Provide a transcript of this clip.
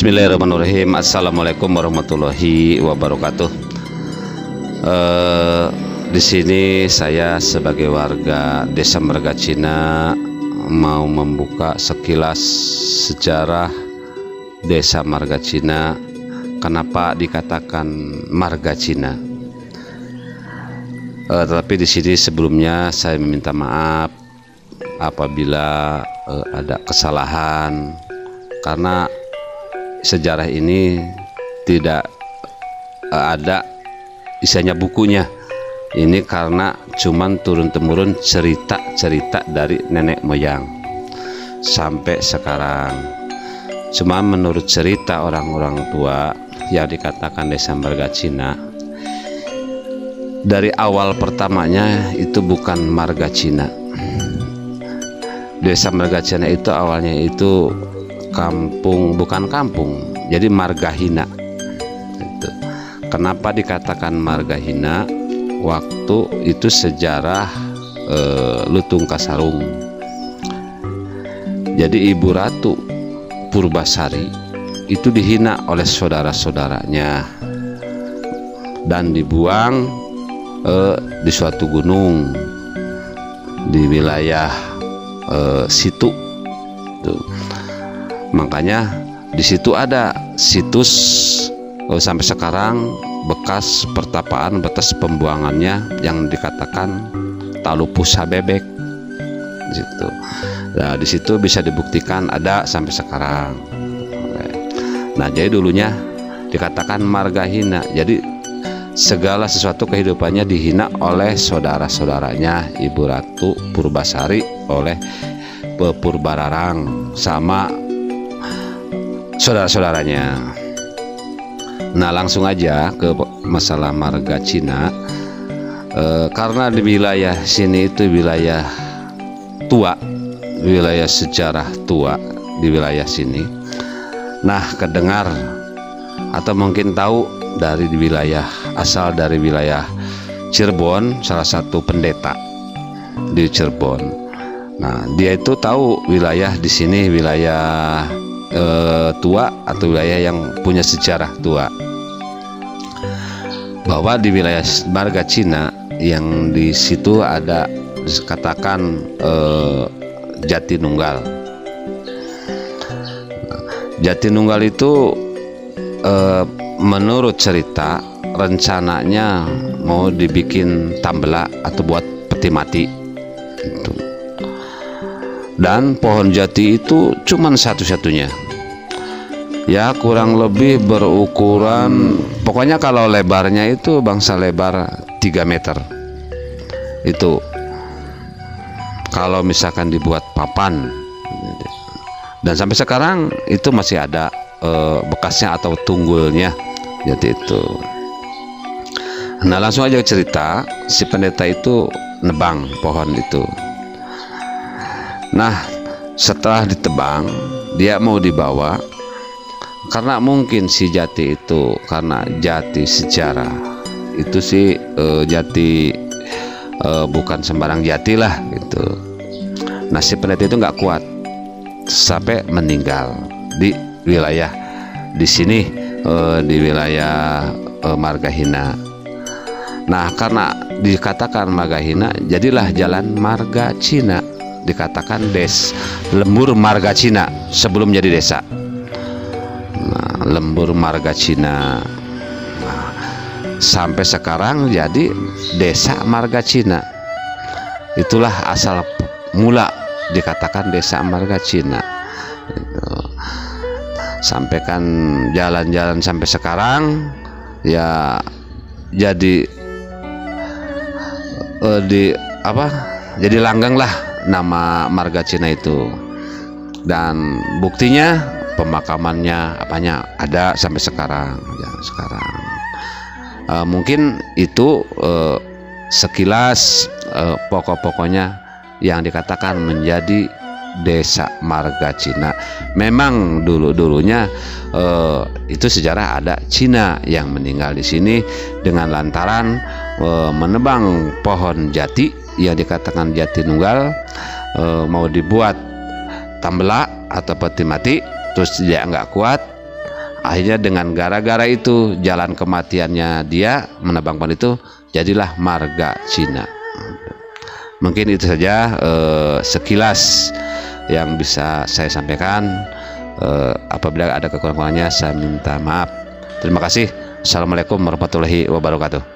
Bismillahirrahmanirrahim. Assalamualaikum warahmatullahi wabarakatuh. Di sini saya sebagai warga Desa Margacina mau membuka sekilas sejarah Desa Margacina. Kenapa dikatakan Margacina? Tetapi di sini sebelumnya saya meminta maaf apabila ada kesalahan, karena sejarah ini tidak ada isinya bukunya. Ini karena cuman turun-temurun cerita-cerita dari nenek moyang sampai sekarang. Cuma menurut cerita orang-orang tua yang dikatakan Desa Margacina, dari awal pertamanya itu bukan Margacina. Desa Margacina itu awalnya itu kampung, bukan kampung, jadi Margahina. Kenapa dikatakan Margahina? Waktu itu sejarah Lutung Kasarung. Jadi Ibu Ratu Purbasari itu dihina oleh saudara-saudaranya dan dibuang di suatu gunung di wilayah situ. Makanya di situ ada situs sampai sekarang bekas pertapaan, bekas pembuangannya yang dikatakan Talupusa Bebek. Gitu. Nah, di situ bisa dibuktikan ada sampai sekarang. Nah, jadi dulunya dikatakan Margahina. Jadi segala sesuatu kehidupannya dihina oleh saudara-saudaranya Ibu Ratu Purbasari, oleh Purbararang sama saudara-saudaranya. Nah, langsung aja ke masalah Margacina. Karena di wilayah sini itu wilayah tua, wilayah sejarah tua di wilayah sini. Nah, kedengar atau mungkin tahu dari wilayah asal dari wilayah Cirebon, salah satu pendeta di Cirebon. Nah, dia itu tahu wilayah di sini wilayah tua atau wilayah yang punya sejarah tua, bahwa di wilayah Margacina yang di situ ada dikatakan Jatinunggal. Jatinunggal itu menurut cerita rencananya mau dibikin tambela atau buat peti mati gitu. Dan pohon jati itu cuman satu-satunya, ya kurang lebih berukuran, pokoknya kalau lebarnya itu bangsa lebar 3 meter itu kalau misalkan dibuat papan. Dan sampai sekarang itu masih ada bekasnya atau tunggulnya, jadi itu. Nah, langsung aja cerita, si pendeta itu nebang pohon itu. Nah, setelah ditebang, dia mau dibawa, karena mungkin si jati itu, karena jati sejarah itu sih jati bukan sembarang jati lah gitu. Nah, si pendeta itu nggak kuat sampai meninggal di wilayah di sini, di wilayah Margahina. Nah, karena dikatakan Margahina, jadilah jalan Margacina, dikatakan Lembur Margacina sebelum jadi desa. Nah, Lembur Margacina. Nah, sampai sekarang jadi Desa Margacina. Itulah asal mula dikatakan Desa Margacina. Gitu. Sampaikan jalan-jalan sampai sekarang ya jadi jadi langgeng lah nama Margacina itu. Dan buktinya pemakamannya apanya ada sampai sekarang ya, sekarang. Mungkin itu sekilas pokok-pokoknya yang dikatakan menjadi Desa Margacina. Memang dulunya itu sejarah ada Cina yang meninggal di sini dengan lantaran menebang pohon jati yang dikatakan Jatinunggal, mau dibuat tambela atau peti mati, terus dia nggak kuat, akhirnya dengan gara-gara itu jalan kematiannya dia menebang pohon itu jadilah marga Cina. Mungkin itu saja sekilas yang bisa saya sampaikan. Apabila ada kekurangannya saya minta maaf. Terima kasih. Assalamualaikum warahmatullahi wabarakatuh.